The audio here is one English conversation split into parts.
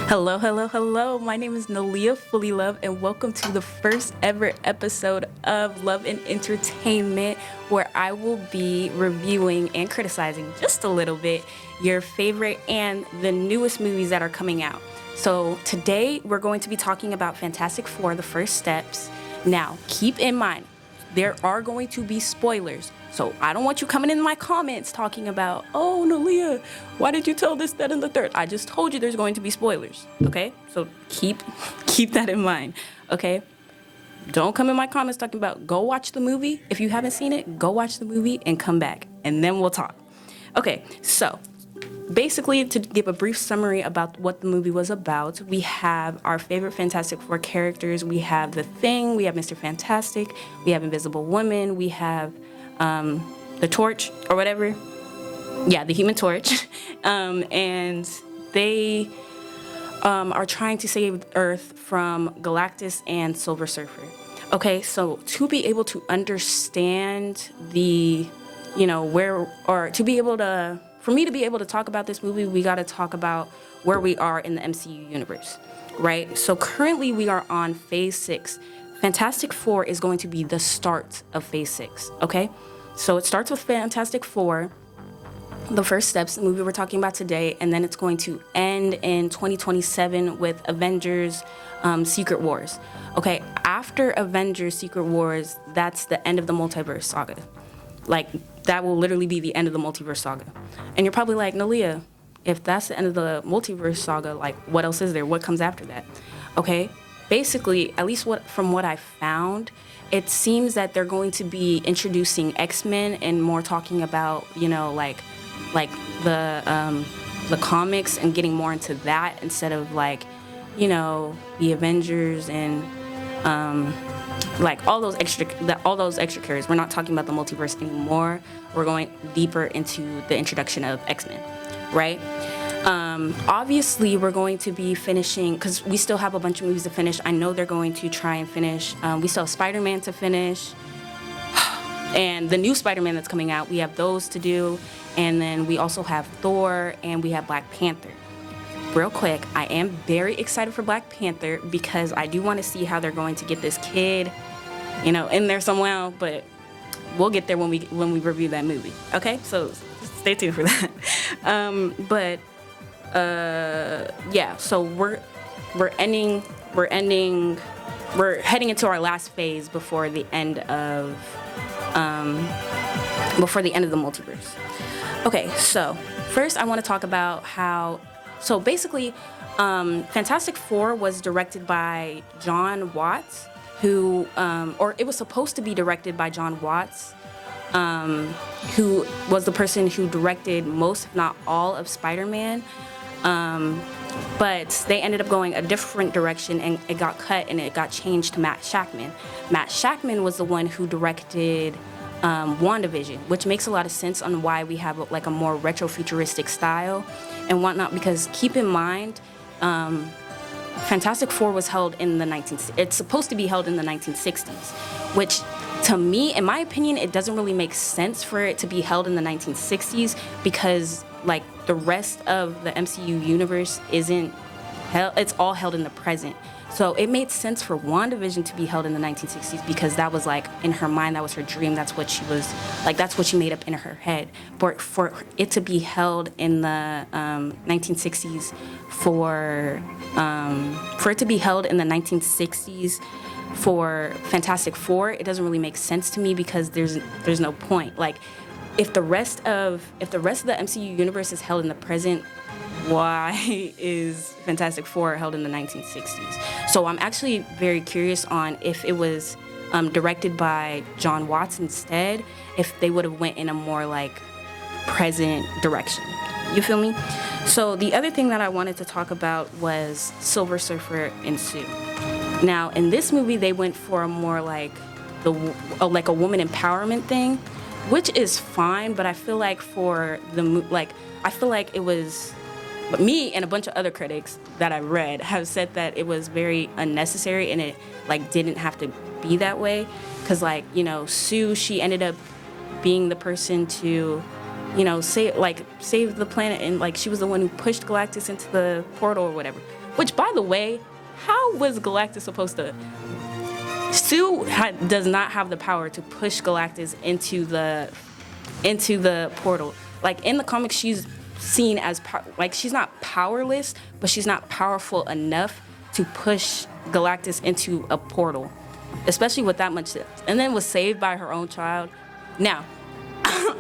Hello, hello, hello. My name is Naleah Fullilove, and welcome to the first ever episode of Love and Entertainment, where I will be reviewing and criticizing just a little bit your favorite and the newest movies that are coming out. So today we're going to be talking about Fantastic Four: The First Steps. Now, keep in mind, there are going to be spoilers. So I don't want you coming in my comments talking about, oh, Naleah, why did you tell this, that, and the third? I just told you there's going to be spoilers, okay? So keep that in mind, okay? Don't come in my comments talking about, go watch the movie. If you haven't seen it, go watch the movie and come back, and then we'll talk. Okay, so basically, to give a brief summary about what the movie was about, we have our favorite Fantastic Four characters. We have The Thing, we have Mr. Fantastic, we have Invisible Woman, we have the Torch, or whatever. Yeah, the Human Torch. And they are trying to save Earth from Galactus and Silver Surfer. Okay, so to be able to understand the, for me to be able to talk about this movie, we got to talk about where we are in the MCU universe, right? So currently we are on Phase 6. Fantastic Four is going to be the start of Phase 6, okay? So it starts with Fantastic Four, The First Steps, the movie we're talking about today, and then it's going to end in 2027 with Avengers Secret Wars. Okay, after Avengers Secret Wars, that's the end of the multiverse saga. Like, that will literally be the end of the multiverse saga. And you're probably like, Naleah, if that's the end of the multiverse saga, like, what else is there? What comes after that? Okay, basically, at least from what I found, it seems that they're going to be introducing X-Men and more talking about, like the comics and getting more into that instead of the Avengers and all those extra characters. We're not talking about the multiverse anymore. We're going deeper into the introduction of X-Men, right? Obviously, we're going to be finishing, because we still have a bunch of movies to finish. I know they're going to try and finish. We still have Spider-Man to finish. And the new Spider-Man that's coming out, we have those to do. And then we also have Thor, and we have Black Panther. Real quick, I am very excited for Black Panther because I do want to see how they're going to get this kid, in there somehow. But we'll get there when we review that movie. Okay, so stay tuned for that. So we're heading into our last phase before the end of the multiverse. Okay, so first I want to talk about basically Fantastic Four was directed by John Watts, who or it was supposed to be directed by John Watts, who was the person who directed most, if not all, of Spider-Man. But they ended up going a different direction, and it got cut and it got changed to Matt Shakman. Matt Shakman was the one who directed WandaVision, which makes a lot of sense on why we have a more retro-futuristic style and whatnot, because keep in mind, Fantastic Four was held in it's supposed to be held in the 1960s, which to me, in my opinion, it doesn't really make sense for it to be held in the 1960s because the rest of the MCU universe isn't held, it's all held in the present. So it made sense for WandaVision to be held in the 1960s because that was in her mind, that was her dream, that's what she was, that's what she made up in her head. But for it to be held in the 1960s, for it to be held in the 1960s for Fantastic Four, it doesn't really make sense to me because there's no point. If the rest of the MCU universe is held in the present, why is Fantastic Four held in the 1960s? So I'm actually very curious on if it was directed by John Watts instead, if they would have went in a more present direction. You feel me? So the other thing that I wanted to talk about was Silver Surfer and Sue. Now, in this movie, they went for a more a woman empowerment thing, which is fine, but I feel like it was, but me and a bunch of other critics that I read have said that it was very unnecessary and it didn't have to be that way, because Sue, she ended up being the person to save the planet, and she was the one who pushed Galactus into the portal or whatever. Which, by the way, how was Galactus supposed to... Sue does not have the power to push Galactus into the portal. Like, in the comics, she's seen as like, she's not powerless, but she's not powerful enough to push Galactus into a portal, especially with that much. And then was saved by her own child. Now,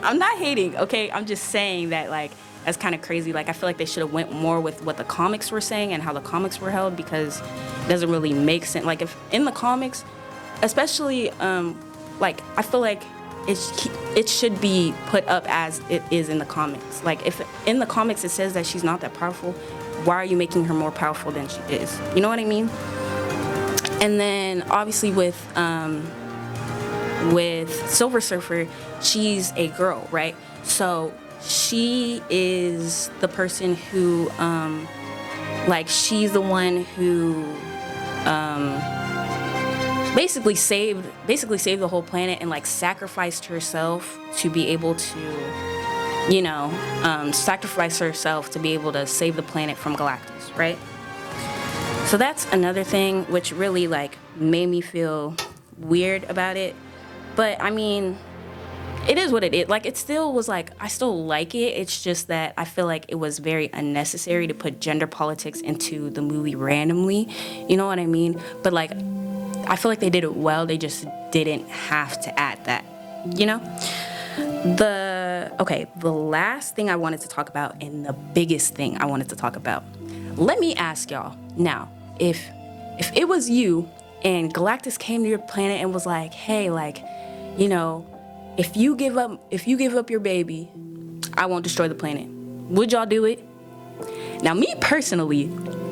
I'm not hating, okay? I'm just saying that, like, that's kind of crazy. Like, I feel like they should have went more with what the comics were saying and how the comics were held, because it doesn't really make sense. Like, if in the comics, especially, like, I feel like it should be put up as it is in the comics. Like, if in the comics it says that she's not that powerful, why are you making her more powerful than she is? You know what I mean? And then obviously with Silver Surfer, she's a girl, right? So she is the person who, like, she's the one who basically saved the whole planet and, like, sacrificed herself to be able to, you know, sacrifice herself to be able to save the planet from Galactus, right? So that's another thing which really, like, made me feel weird about it. But I mean, it is what it is. Like, it still was like, I still like it. It's just that I feel like it was very unnecessary to put gender politics into the movie randomly. You know what I mean? But, like, I feel like they did it well. They just didn't have to add that, you know? The last thing I wanted to talk about, and the biggest thing I wanted to talk about. Let me ask y'all now, if it was you and Galactus came to your planet and was like, hey, like, you know, if you give up your baby, I won't destroy the planet. Would y'all do it? Now, me personally,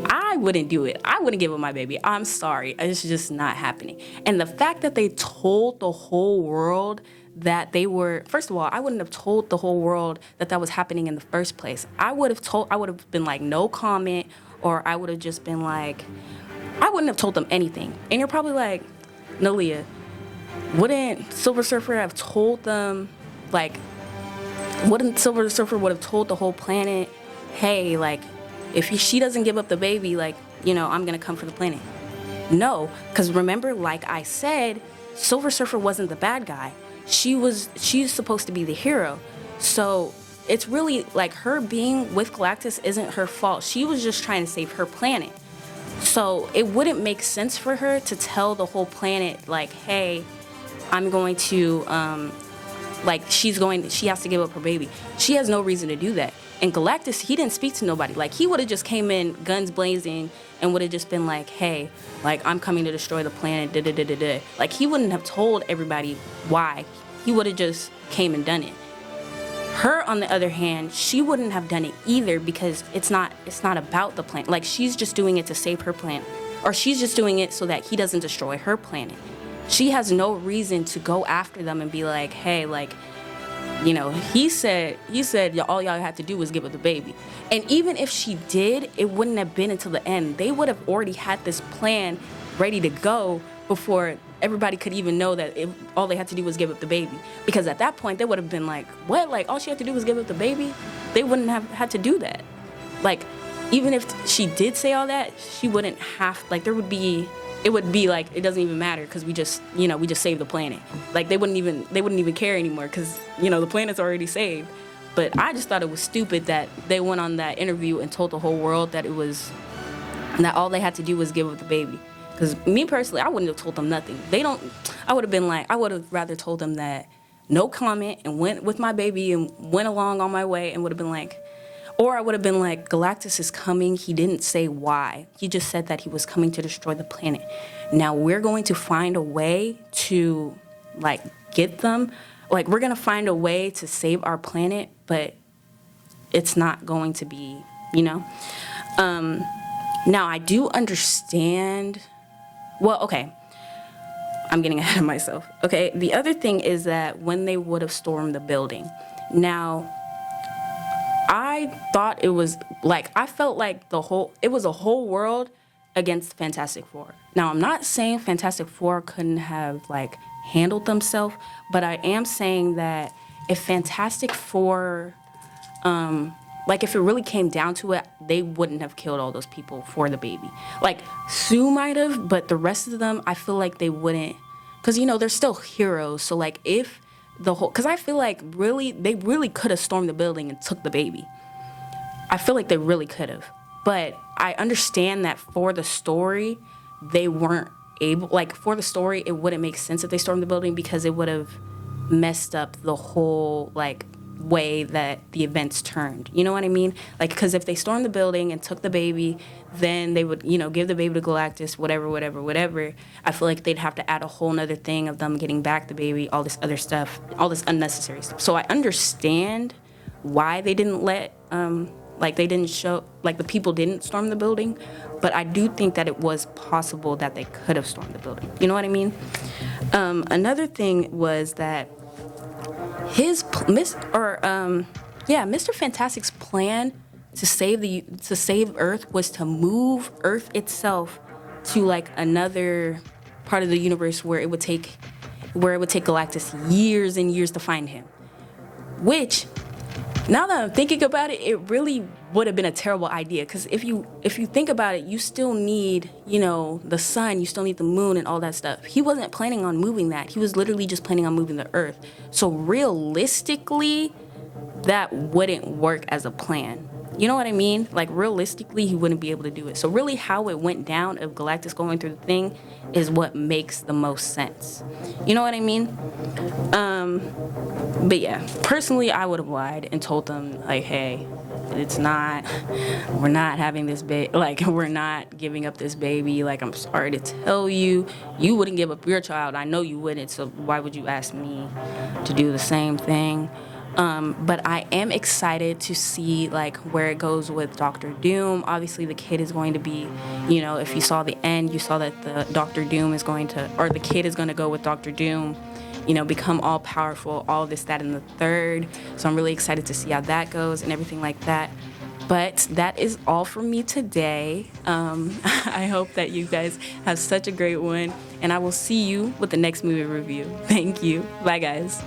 I wouldn't do it. I wouldn't give up my baby. I'm sorry. It's just not happening. And the fact that they told the whole world that they were, first of all, I wouldn't have told the whole world that that was happening in the first place. I would have been like, no comment, or I would have just been like, I wouldn't have told them anything. And you're probably like, Naleah, wouldn't Silver Surfer have told them, like, wouldn't Silver Surfer would have told the whole planet, hey, like, if she doesn't give up the baby, like, you know, I'm going to come for the planet? No, because remember, like I said, Silver Surfer wasn't the bad guy. She's supposed to be the hero. So it's really, like, her being with Galactus isn't her fault. She was just trying to save her planet. So it wouldn't make sense for her to tell the whole planet, like, hey, I'm going to, like, she has to give up her baby. She has no reason to do that. And Galactus, he didn't speak to nobody. Like, he would have just came in guns blazing and would have just been like, hey, like, I'm coming to destroy the planet, da-da-da-da-da. Like, he wouldn't have told everybody why. He would have just came and done it. Her, on the other hand, she wouldn't have done it either, because it's not about the planet. Like, she's just doing it to save her planet. Or she's just doing it so that he doesn't destroy her planet. She has no reason to go after them and be like, hey, like, you know, he said all y'all had to do was give up the baby. And even if she did, it wouldn't have been until the end. They would have already had this plan ready to go before everybody could even know that all they had to do was give up the baby. Because at that point, they would have been like, what? Like, all she had to do was give up the baby? They wouldn't have had to do that. Like, even if she did say all that, she wouldn't have, like, it would be like, it doesn't even matter, because we just saved the planet. Like, they wouldn't even care anymore, because, you know, the planet's already saved. But I just thought it was stupid that they went on that interview and told the whole world that all they had to do was give up the baby. Because me personally, I wouldn't have told them nothing. I would have rather told them that no comment and went with my baby and went along on my way, and would have been like, or I would have been like, Galactus is coming. He didn't say why. He just said that he was coming to destroy the planet. Now we're going to find a way to, like, get them. Like, we're going to find a way to save our planet, but it's not going to be, you know? Now I do understand. Well, okay. I'm getting ahead of myself. Okay, the other thing is that when they would have stormed the building. Now, I thought it was, like, I felt like it was a whole world against Fantastic Four. Now, I'm not saying Fantastic Four couldn't have, like, handled themselves, but I am saying that if Fantastic Four Like, if it really came down to it, they wouldn't have killed all those people for the baby. Like, Sue might have, but the rest of them, I feel like they wouldn't. Because, they're still heroes. So, like, if the whole... Because I feel like they really could have stormed the building and took the baby. I feel like they really could have. But I understand that for the story, they weren't able... Like, for the story, it wouldn't make sense if they stormed the building because it would have messed up the whole, like, way that the events turned. You know what I mean? Like, because if they stormed the building and took the baby, then they would, give the baby to Galactus, whatever. I feel like they'd have to add a whole nother thing of them getting back the baby, all this other stuff, all this unnecessary stuff. So I understand why they didn't let, they didn't show, like, the people didn't storm the building, but I do think that it was possible that they could have stormed the building. You know what I mean? Another thing was that Mr. Fantastic's plan to save Earth was to move Earth itself to, like, another part of the universe where it would take Galactus years and years to find him. Which, now that I'm thinking about it, it really would have been a terrible idea. Because if you think about it, you still need, the sun, you still need the moon and all that stuff. He wasn't planning on moving that. He was literally just planning on moving the Earth. So realistically, that wouldn't work as a plan. You know what I mean? Like, realistically, he wouldn't be able to do it. So really how it went down of Galactus going through the thing is what makes the most sense. You know what I mean? But yeah, personally, I would have lied and told them, like, hey, we're not having this we're not giving up this baby. Like, I'm sorry to tell you, you wouldn't give up your child. I know you wouldn't, so why would you ask me to do the same thing? But I am excited to see, like, where it goes with Doctor Doom. Obviously, the kid is going to be, if you saw the end, you saw that the kid is going to go with Doctor Doom, become all powerful, all this, that, and the third. So I'm really excited to see how that goes and everything like that. But that is all from me today. I hope that you guys have such a great one, and I will see you with the next movie review. Thank you. Bye, guys.